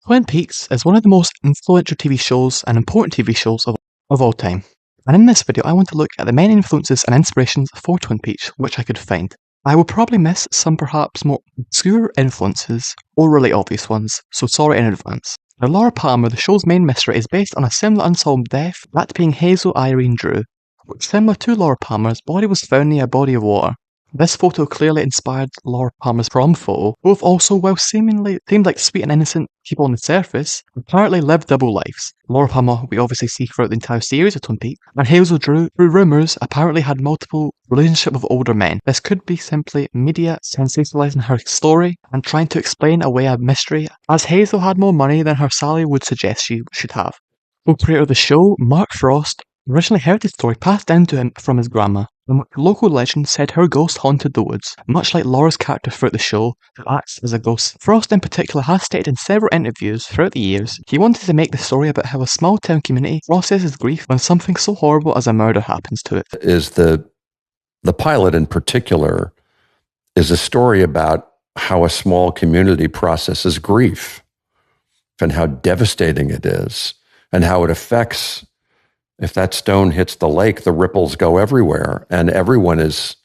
Twin Peaks is one of the most influential TV shows and important TV shows of all time. And in this video, I want to look at the many influences and inspirations for Twin Peaks which I could find. I will probably miss some perhaps more obscure influences or really obvious ones, so sorry in advance. Now, Laura Palmer, the show's main mystery, is based on a similar unsolved death, that being Hazel Irene Drew, which, similar to Laura Palmer's, body was found near a body of water. This photo clearly inspired Laura Palmer's prom photo. Both also, while seemingly seemed like sweet and innocent people on the surface, apparently lived double lives. Laura Palmer we obviously see throughout the entire series of Twin Peaks, and Hazel Drew, through rumours, apparently had multiple relationships with older men. This could be simply media sensationalising her story and trying to explain away a mystery, as Hazel had more money than her salary would suggest she should have. Co-creator of the show, Mark Frost, originally heard the story passed down to him from his grandma, in which local legend said her ghost haunted the woods, much like Laura's character throughout the show, who acts as a ghost. Frost in particular has stated in several interviews throughout the years he wanted to make the story about how a small town community processes grief when something so horrible as a murder happens to it. Is the pilot in particular is a story about how a small community processes grief and how devastating it is and how it affects. If that stone hits the lake, the ripples go everywhere, and everyone is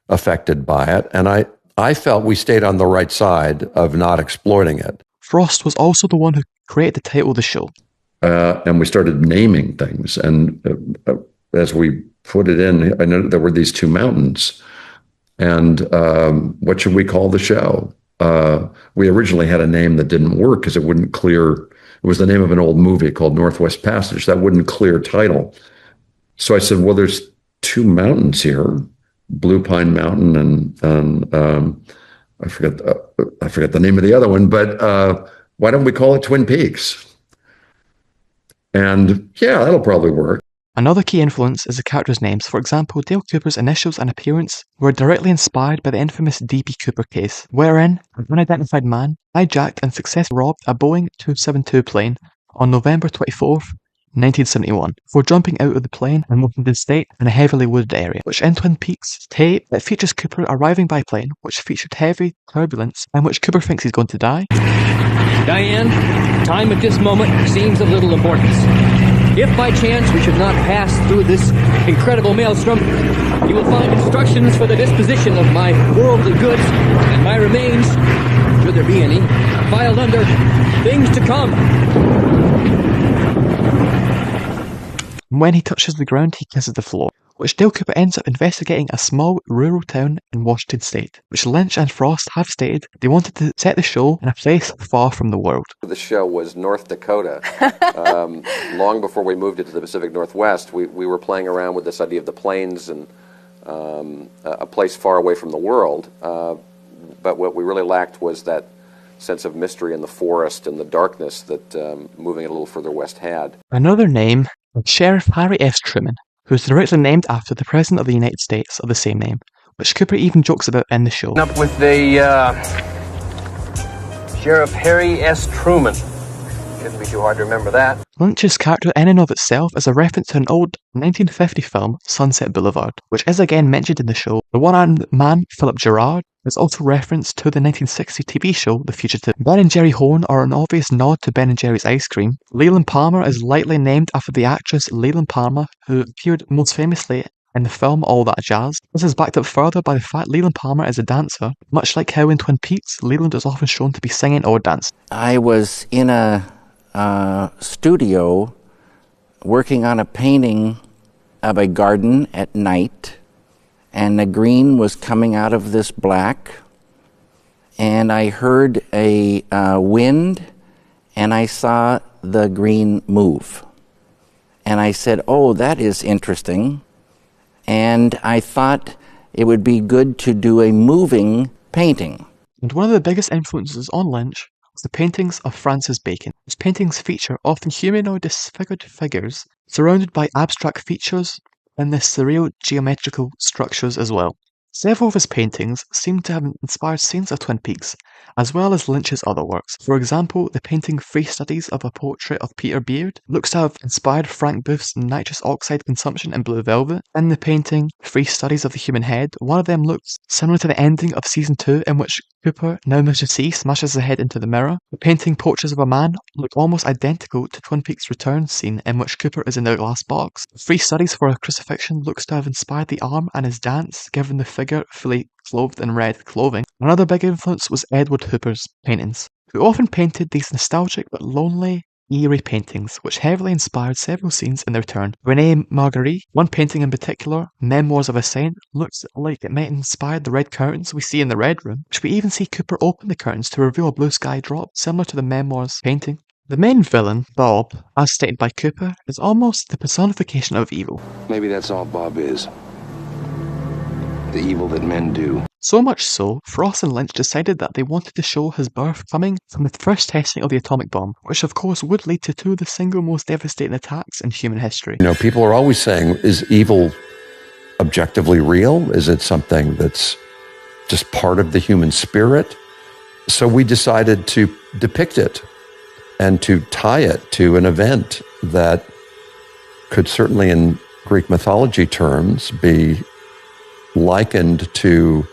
affected by it. And I felt we stayed on the right side of not exploiting it. Frost was also the one who created the title of the show. And we started naming things. And as we put it in, I know there were these two mountains. And what should we call the show? We originally had a name that didn't work because it wouldn't clear. It was the name of an old movie called Northwest Passage. That wouldn't clear title. So I said, well, there's two mountains here, Blue Pine Mountain and I forget the name of the other one, but why don't we call it Twin Peaks? And yeah, that'll probably work. Another key influence is the characters' names. For example, Dale Cooper's initials and appearance were directly inspired by the infamous D.B. Cooper case, wherein an unidentified man hijacked and successfully robbed a Boeing 272 plane on November 24th, 1971, before jumping out of the plane and moving to state in a heavily wooded area, which in Twin Peaks tape that features Cooper arriving by plane, which featured heavy turbulence and which Cooper thinks he's going to die. Diane, time at this moment seems of little importance. If by chance we should not pass through this incredible maelstrom, you will find instructions for the disposition of my worldly goods and my remains, should there be any, filed under things to come. When he touches the ground, he kisses the floor, which Dale Cooper ends up investigating a small rural town in Washington state, which Lynch and Frost have stated they wanted to set the show in a place far from the world. The show was North Dakota. Long before we moved it to the Pacific Northwest, we were playing around with this idea of the plains and a place far away from the world. But what we really lacked was that sense of mystery in the forest and the darkness that moving it a little further west had. Another name is Sheriff Harry S. Truman, who is directly named after the President of the United States of the same name, which Cooper even jokes about in the show. Up with the Sheriff Harry S. Truman. Shouldn't be too hard to remember that. Lynch's character in and of itself is a reference to an old 1950 film, Sunset Boulevard, which is again mentioned in the show. The one-armed man, Philip Gerard, is also referenced to the 1960 TV show The Fugitive. Ben and Jerry Horn are an obvious nod to Ben and Jerry's ice cream. Leland Palmer is likely named after the actress Leland Palmer, who appeared most famously in the film All That Jazz. This is backed up further by the fact Leland Palmer is a dancer, much like how in Twin Peaks, Leland is often shown to be singing or dancing. I was in a studio working on a painting of a garden at night, and the green was coming out of this black, and I heard a wind, and I saw the green move. And I said, oh, that is interesting. And I thought it would be good to do a moving painting. And one of the biggest influences on Lynch was the paintings of Francis Bacon. His paintings feature often humanoid disfigured figures surrounded by abstract features and the surreal geometrical structures as well. Several of his paintings seem to have inspired scenes of Twin Peaks, as well as Lynch's other works. For example, the painting Free Studies of a Portrait of Peter Beard looks to have inspired Frank Booth's nitrous oxide consumption in Blue Velvet. In the painting Free Studies of the Human Head, one of them looks similar to the ending of Season 2, in which Cooper, now Mr. C, smashes his head into the mirror. The painting portraits of a man look almost identical to Twin Peaks' return scene in which Cooper is in a glass box. Free Studies for a Crucifixion looks to have inspired the arm and his dance, given the figure fully clothed in red clothing. Another big influence was Edward Hooper's paintings, who often painted these nostalgic but lonely, eerie paintings, which heavily inspired several scenes in The Return. René Magritte, one painting in particular, Memoirs of a Saint, looks like it might inspire the red curtains we see in the Red Room, which we even see Cooper open the curtains to reveal a blue sky drop, similar to the Memoirs painting. The main villain, Bob, as stated by Cooper, is almost the personification of evil. Maybe that's all Bob is. The evil that men do. So much so, Frost and Lynch decided that they wanted to show his birth coming from the first testing of the atomic bomb, which of course would lead to two of the single most devastating attacks in human history. You know, people are always saying, is evil objectively real? Is it something that's just part of the human spirit? So we decided to depict it and to tie it to an event that could certainly in Greek mythology terms be likened to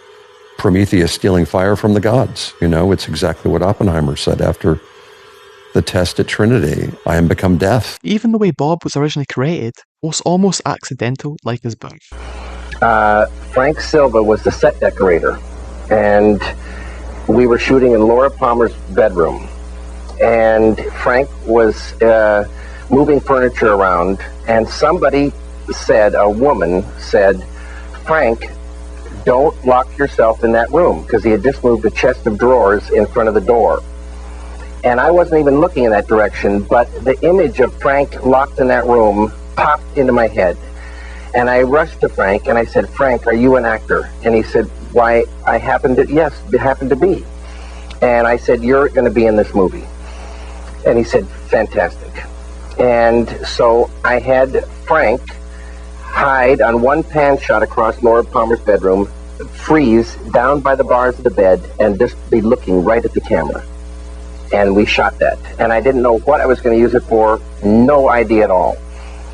Prometheus stealing fire from the gods. You know, it's exactly what Oppenheimer said after the test at Trinity. I am become death. Even the way Bob was originally created was almost accidental, like his birth. Frank Silva was the set decorator, and we were shooting in Laura Palmer's bedroom. And Frank was moving furniture around, and somebody said, a woman said, Frank, don't lock yourself in that room, because he had just moved a chest of drawers in front of the door. And I wasn't even looking in that direction, but the image of Frank locked in that room popped into my head. And I rushed to Frank and I said, Frank, are you an actor? And he said, why, yes, it happened to be. And I said, you're going to be in this movie. And he said, fantastic. And so I had Frank hide on one pan shot across Laura Palmer's bedroom, freeze down by the bars of the bed, and just be looking right at the camera. And we shot that. And I didn't know what I was going to use it for, no idea at all.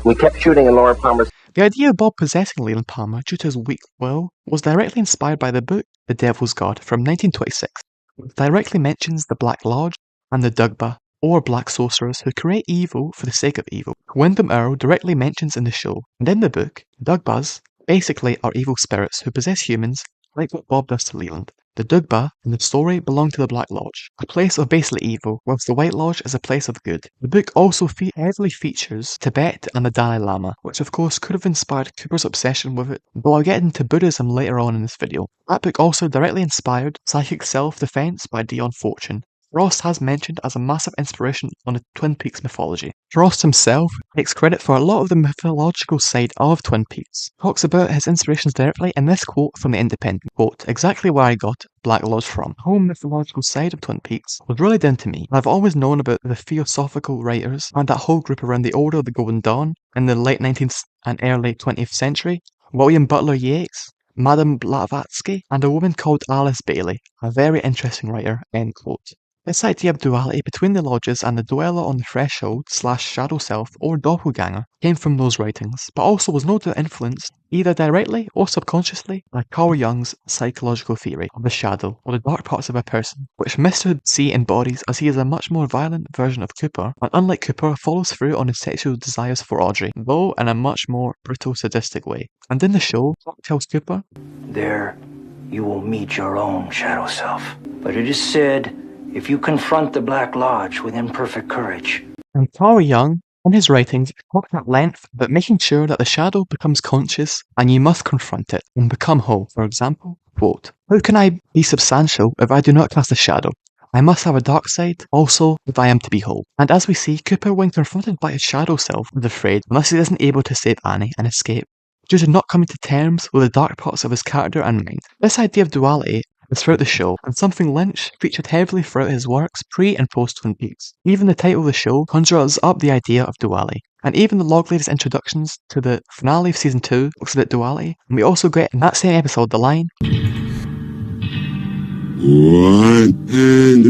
We kept shooting in Laura Palmer's. The idea of Bob possessing Leland Palmer due to his weak will was directly inspired by the book The Devil's God from 1926, which directly mentions the Black Lodge and the Dugba, or black sorcerers who create evil for the sake of evil. Wyndham Earle directly mentions in the show, and in the book, Dugbas basically are evil spirits who possess humans, like what Bob does to Leland. The Dugba in the story belong to the Black Lodge, a place of basically evil, whilst the White Lodge is a place of good. The book also heavily features Tibet and the Dalai Lama, which of course could have inspired Cooper's obsession with it, though I'll get into Buddhism later on in this video. That book also directly inspired Psychic Self-Defense by Dion Fortune. Frost has mentioned as a massive inspiration on the Twin Peaks mythology. Frost himself takes credit for a lot of the mythological side of Twin Peaks. Talks about his inspirations directly in this quote from The Independent. Quote, exactly where I got Black Lodge from. The whole mythological side of Twin Peaks was really down to me. I've always known about the theosophical writers and that whole group around the Order of the Golden Dawn in the late 19th and early 20th century. William Butler Yeats, Madame Blavatsky, and a woman called Alice Bailey, a very interesting writer, end quote. This idea of duality between the lodges and the dweller on the threshold / shadow self or doppelganger came from those writings, but also was no doubt influenced, either directly or subconsciously, by Carl Jung's psychological theory of the shadow or the dark parts of a person, which Mr. C embodies as he is a much more violent version of Cooper, and unlike Cooper, follows through on his sexual desires for Audrey, though in a much more brutal, sadistic way. And in the show, Clark tells Cooper, there you will meet your own shadow self. But it is said, if you confront the Black Lodge with imperfect courage. And Carl Jung, in his writings, talked at length about making sure that the shadow becomes conscious and you must confront it and become whole. For example, quote, how can I be substantial if I do not cast a shadow? I must have a dark side, also, if I am to be whole. And as we see, Cooper, when confronted by his shadow self, is afraid unless he isn't able to save Annie and escape, due to not coming to terms with the dark parts of his character and mind. This idea of duality is throughout the show, and something Lynch featured heavily throughout his works pre and post Twin Peaks. Even the title of the show conjures up the idea of duality, and even the log lady's introductions to the finale of season 2 looks about duality, and we also get in that same episode the line, one and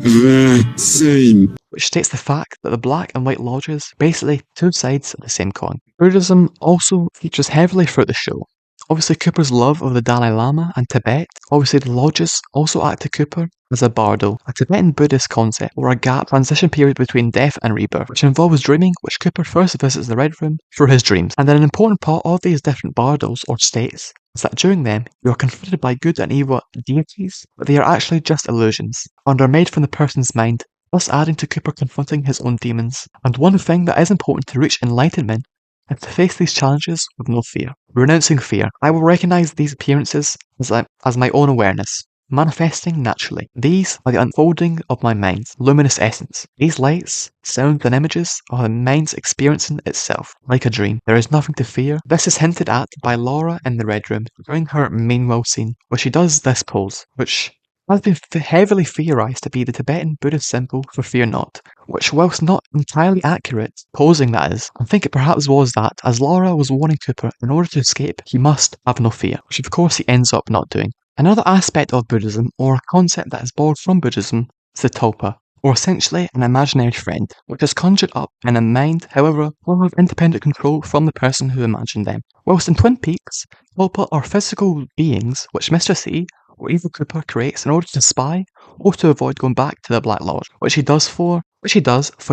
the same, which states the fact that the black and white lodges are basically two sides of the same coin. Buddhism also features heavily throughout the show, Obviously, Cooper's love of the Dalai Lama and Tibet. Obviously, the lodges also act to Cooper as a bardo, a Tibetan Buddhist concept or a gap transition period between death and rebirth, which involves dreaming, which Cooper first visits the Red Room for his dreams. And then an important part of these different bardos or states is that during them you are confronted by good and evil deities, but they are actually just illusions, and are made from the person's mind, thus adding to Cooper confronting his own demons. And one thing that is important to reach enlightenment is to face these challenges with no fear. Renouncing fear, I will recognise these appearances as my own awareness, manifesting naturally. These are the unfolding of my mind's luminous essence. These lights, sounds and images are the mind's experiencing itself, like a dream. There is nothing to fear. This is hinted at by Laura in the Red Room during her Meanwhile scene, where she does this pose, which has been heavily theorised to be the Tibetan Buddhist symbol for fear not, which, whilst not entirely accurate, posing that is, I think it perhaps was that, as Laura was warning Cooper, in order to escape, he must have no fear, which of course he ends up not doing. Another aspect of Buddhism, or a concept that is borrowed from Buddhism, is the tulpa, or essentially an imaginary friend, which is conjured up in a mind, however, will have independent control from the person who imagined them. Whilst in Twin Peaks, tulpa are physical beings which Mistress E or Evil Cooper creates in order to spy or to avoid going back to the Black Lodge, which he does for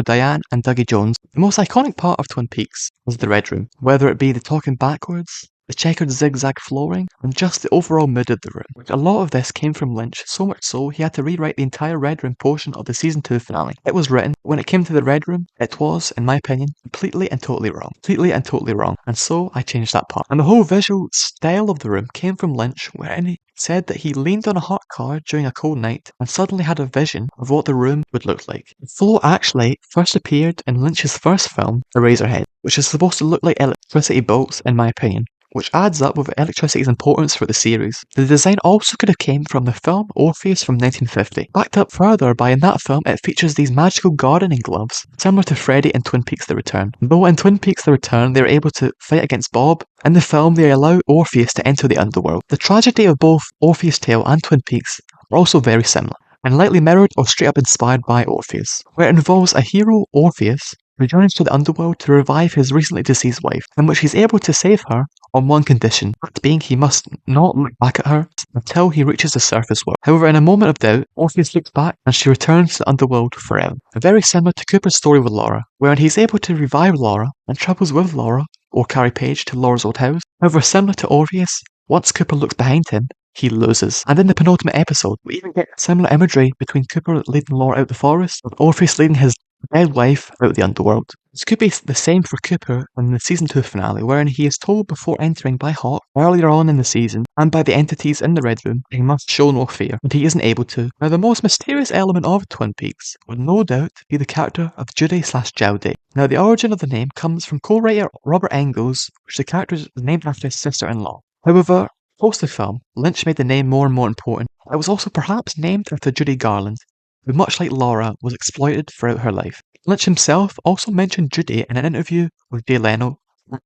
Diane and Dougie Jones. The most iconic part of Twin Peaks is the Red Room, whether it be the talking backwards, the checkered zigzag flooring, and just the overall mood of the room, which a lot of this came from Lynch, so much so he had to rewrite the entire Red Room portion of the season 2 finale. It was written, when it came to the Red Room, it was, in my opinion, completely and totally wrong, and so I changed that part. And the whole visual style of the room came from Lynch, wherein he said that he leaned on a hot car during a cold night and suddenly had a vision of what the room would look like. The flow actually first appeared in Lynch's first film, Eraserhead, which is supposed to look like electricity bolts, in my opinion, which adds up with electricity's importance for the series. The design also could have came from the film Orpheus from 1950, backed up further by in that film it features these magical gardening gloves, similar to Freddy in Twin Peaks The Return. Though in Twin Peaks The Return they are able to fight against Bob, in the film they allow Orpheus to enter the underworld. The tragedy of both Orpheus' Tale and Twin Peaks are also very similar, and lightly mirrored or straight up inspired by Orpheus, where it involves a hero, Orpheus, returns to the underworld to revive his recently deceased wife, in which he's able to save her on one condition, that being he must not look back at her until he reaches the surface world. However, in a moment of doubt, Orpheus looks back and she returns to the underworld forever. Very similar to Cooper's story with Laura, wherein he's able to revive Laura and travels with Laura or Carrie Page to Laura's old house. However, similar to Orpheus, once Cooper looks behind him, he loses. And in the penultimate episode, we even get similar imagery between Cooper leading Laura out the forest, with Orpheus leading his dead wife out the underworld. This could be the same for Cooper in the season 2 finale, wherein he is told before entering by Hawk earlier on in the season and by the entities in the Red Room he must show no fear, and he isn't able to. Now, the most mysterious element of Twin Peaks would no doubt be the character of Judy/Jowdy. Now, the origin of the name comes from co-writer Robert Engels, which the character is named after his sister-in-law. However, post the film, Lynch made the name more and more important. It was also perhaps named after Judy Garland, who, much like Laura, was exploited throughout her life. Lynch himself also mentioned Judy in an interview with Jay Leno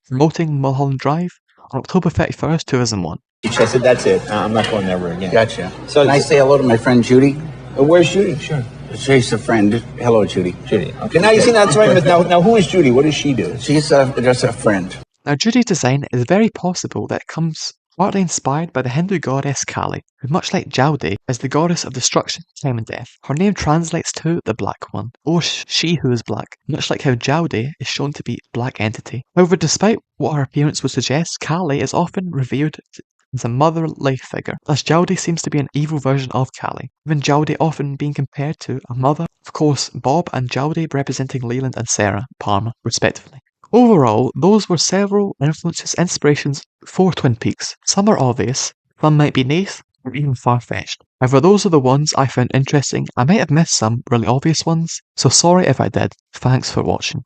promoting Mulholland Drive on October 31st, 2001. I said, that's it. I'm not going ever again. Gotcha. So Can I say hello to my friend Judy? Where's Judy? Sure. She's a friend. Hello, Judy. Judy. Okay, now you see, that's right. But now who is Judy? What does she do? She's just a friend. Now, Judy's design is very possible that it comes partly inspired by the Hindu goddess Kali, who, much like Jowdy, is the goddess of destruction, time and death. Her name translates to the Black One, or she who is black, much like how Jowdy is shown to be a black entity. However, despite what her appearance would suggest, Kali is often revered as a mother-like figure, thus Jowdy seems to be an evil version of Kali, even Jowdy often being compared to a mother. Of course, Bob and Jowdy representing Leland and Sarah Palmer, respectively. Overall, those were several influences, inspirations for Twin Peaks. Some are obvious, some might be niche, or even far-fetched. However, those are the ones I found interesting. I might have missed some really obvious ones, so sorry if I did. Thanks for watching.